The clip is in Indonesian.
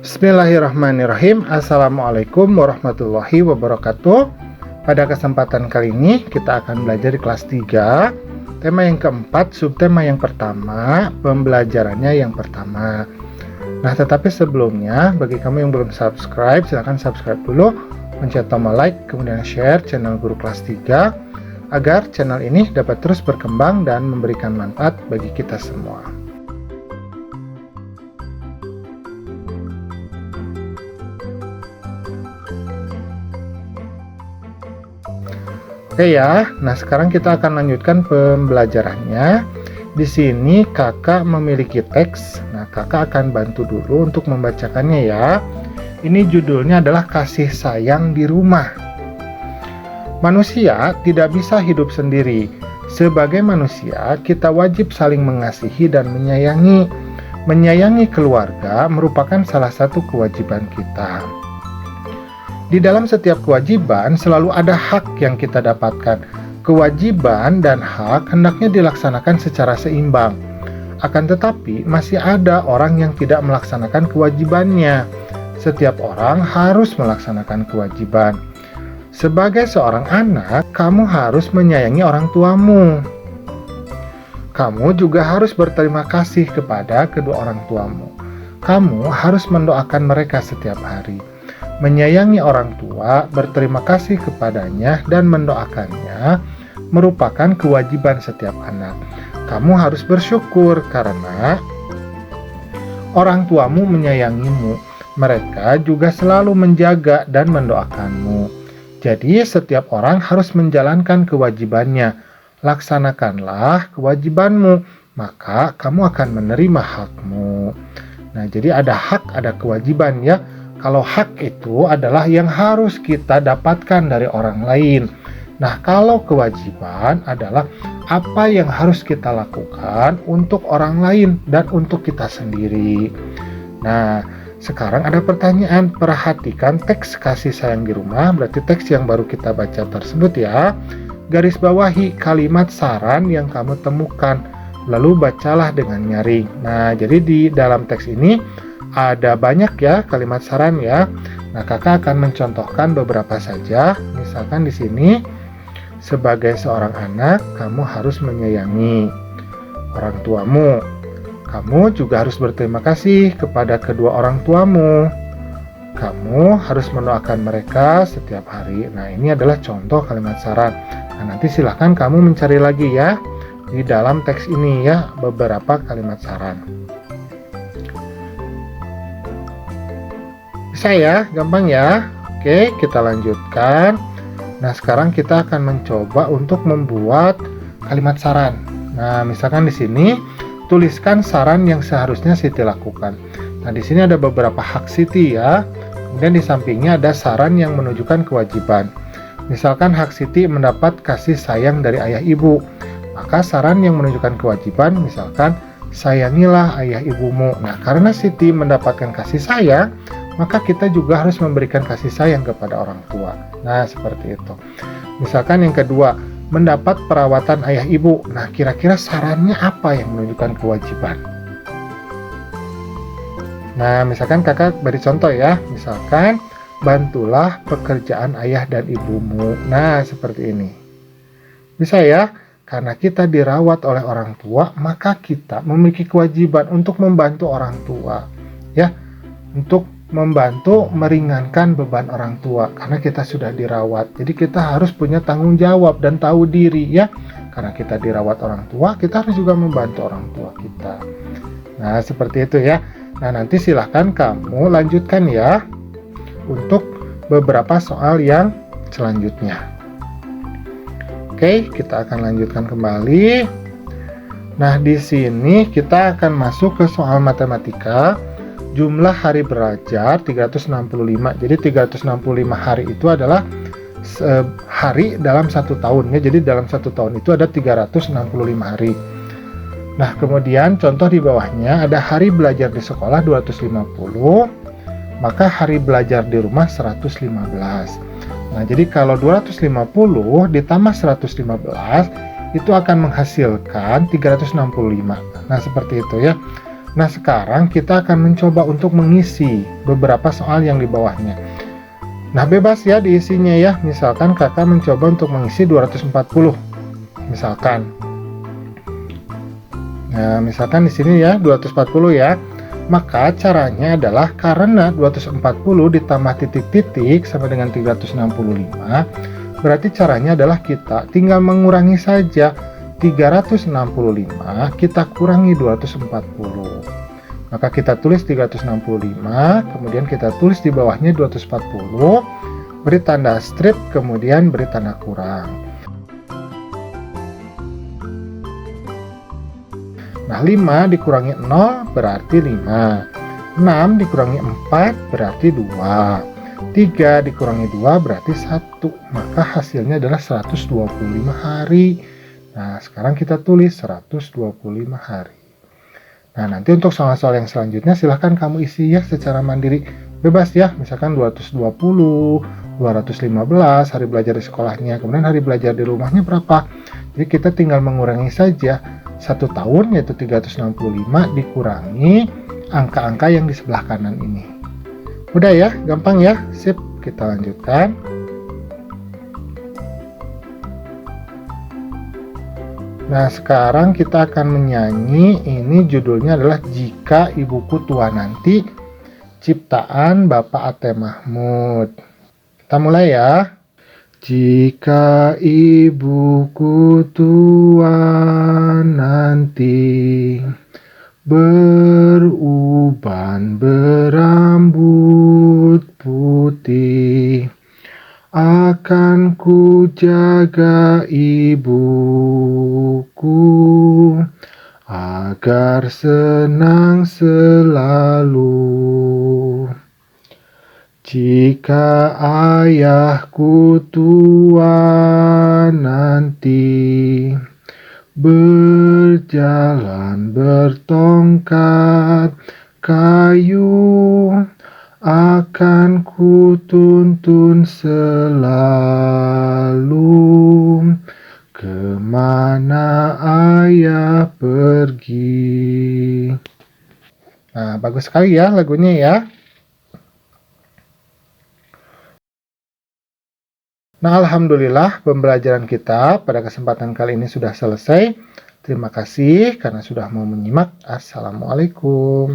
Bismillahirrahmanirrahim. Assalamualaikum warahmatullahi wabarakatuh. Pada kesempatan kali ini kita akan belajar di kelas 3, tema yang keempat, subtema yang pertama, pembelajarannya yang pertama. Nah, tetapi sebelumnya, bagi kamu yang belum subscribe, silahkan subscribe dulu, pencet tombol like, kemudian share channel Guru Kelas 3, agar channel ini dapat terus berkembang dan memberikan manfaat bagi kita semua. Oke ya, nah sekarang kita akan lanjutkan pembelajarannya. Di sini kakak memiliki teks. Nah, kakak akan bantu dulu untuk membacakannya ya. Ini judulnya adalah Kasih Sayang di Rumah. Manusia tidak bisa hidup sendiri. Sebagai manusia, kita wajib saling mengasihi dan menyayangi. Menyayangi keluarga merupakan salah satu kewajiban kita. Di dalam setiap kewajiban selalu ada hak yang kita dapatkan. Kewajiban dan hak hendaknya dilaksanakan secara seimbang. Akan tetapi, masih ada orang yang tidak melaksanakan kewajibannya. Setiap orang harus melaksanakan kewajiban. Sebagai seorang anak, kamu harus menyayangi orang tuamu. Kamu juga harus berterima kasih kepada kedua orang tuamu. Kamu harus mendoakan mereka setiap hari. Menyayangi orang tua, berterima kasih kepadanya, dan mendoakannya merupakan kewajiban setiap anak. Kamu harus bersyukur karena orang tuamu menyayangimu. Mereka juga selalu menjaga dan mendoakanmu. Jadi, setiap orang harus menjalankan kewajibannya. Laksanakanlah kewajibanmu, maka kamu akan menerima hakmu. Nah, jadi ada hak, ada kewajiban ya. Kalau hak itu adalah yang harus kita dapatkan dari orang lain. Nah, kalau kewajiban adalah apa yang harus kita lakukan untuk orang lain dan untuk kita sendiri. Nah, sekarang ada pertanyaan. Perhatikan teks kasih sayang di rumah, berarti teks yang baru kita baca tersebut ya. Garis bawahi kalimat saran yang kamu temukan, lalu bacalah dengan nyaring. Nah, jadi di dalam teks ini ada banyak ya kalimat saran ya. Nah, kakak akan mencontohkan beberapa saja. Misalkan di sini, sebagai seorang anak, kamu harus menyayangi orang tuamu. Kamu juga harus berterima kasih kepada kedua orang tuamu. Kamu harus mendoakan mereka setiap hari. Nah, ini adalah contoh kalimat saran. Nah, nanti silahkan kamu mencari lagi ya di dalam teks ini ya beberapa kalimat saran. Bisa ya, gampang ya. Oke, kita lanjutkan. Nah, sekarang kita akan mencoba untuk membuat kalimat saran. Nah, misalkan di sini tuliskan saran yang seharusnya Siti lakukan. Nah, di sini ada beberapa hak Siti ya. Kemudian di sampingnya ada saran yang menunjukkan kewajiban. Misalkan hak Siti mendapat kasih sayang dari ayah ibu. Maka saran yang menunjukkan kewajiban misalkan sayangilah ayah ibumu. Nah, karena Siti mendapatkan kasih sayang, maka kita juga harus memberikan kasih sayang kepada orang tua. Nah, seperti itu. Misalkan yang kedua, mendapat perawatan ayah ibu. Nah, kira-kira sarannya apa yang menunjukkan kewajiban? Nah, misalkan kakak beri contoh ya. Misalkan, bantulah pekerjaan ayah dan ibumu. Nah, seperti ini. Bisa ya? Karena kita dirawat oleh orang tua, maka kita memiliki kewajiban untuk membantu orang tua. Ya, untuk membantu meringankan beban orang tua karena kita sudah dirawat. Jadi kita harus punya tanggung jawab dan tahu diri ya. Karena kita dirawat orang tua, kita harus juga membantu orang tua kita. Nah, seperti itu ya. Nah, nanti silahkan kamu lanjutkan ya untuk beberapa soal yang selanjutnya. Oke, kita akan lanjutkan kembali. Nah, di sini kita akan masuk ke soal matematika. Jumlah hari belajar 365. Jadi 365 hari itu adalah hari dalam satu tahun ya. Jadi dalam satu tahun itu ada 365 hari. Nah, kemudian contoh di bawahnya ada hari belajar di sekolah 250, maka hari belajar di rumah 115. Nah, jadi kalau 250 ditambah 115 itu akan menghasilkan 365. Nah, seperti itu ya. Nah, sekarang kita akan mencoba untuk mengisi beberapa soal yang di bawahnya. Nah, bebas ya diisinya ya. Misalkan kakak mencoba untuk mengisi 240. Misalkan. Nah, misalkan di sini ya 240 ya. Maka caranya adalah karena 240 ditambah titik-titik sama dengan 365, berarti caranya adalah kita tinggal mengurangi saja. 365 kita kurangi 240. Maka kita tulis 365, kemudian kita tulis di bawahnya 240, beri tanda strip, kemudian beri tanda kurang. Nah, 5 dikurangi 0 berarti 5. 6 dikurangi 4 berarti 2. 3 dikurangi 2 berarti 1. Maka hasilnya adalah 125 hari. Nah, sekarang kita tulis 125 hari. Nah, nanti untuk soal-soal yang selanjutnya silahkan kamu isi ya secara mandiri. Bebas ya, misalkan 220, 215 hari belajar di sekolahnya, kemudian hari belajar di rumahnya berapa. Jadi kita tinggal mengurangi saja. 1 tahun yaitu 365 dikurangi angka-angka yang di sebelah kanan ini. Udah ya, gampang ya. Sip, kita lanjutkan. Nah, sekarang kita akan menyanyi. Ini judulnya adalah Jika Ibuku Tua Nanti, ciptaan Bapak Ate Mahmud. Kita mulai ya. Jika ibuku tua nanti, beruban berambut putih, akan ku jaga ibuku agar senang selalu. Jika ayahku tua nanti, berjalan bertongkat kayu, akan ku tuntun selalu kemana ayah pergi. Nah, bagus sekali ya lagunya ya. Nah, alhamdulillah pembelajaran kita pada kesempatan kali ini sudah selesai. Terima kasih karena sudah mau menyimak. Assalamualaikum.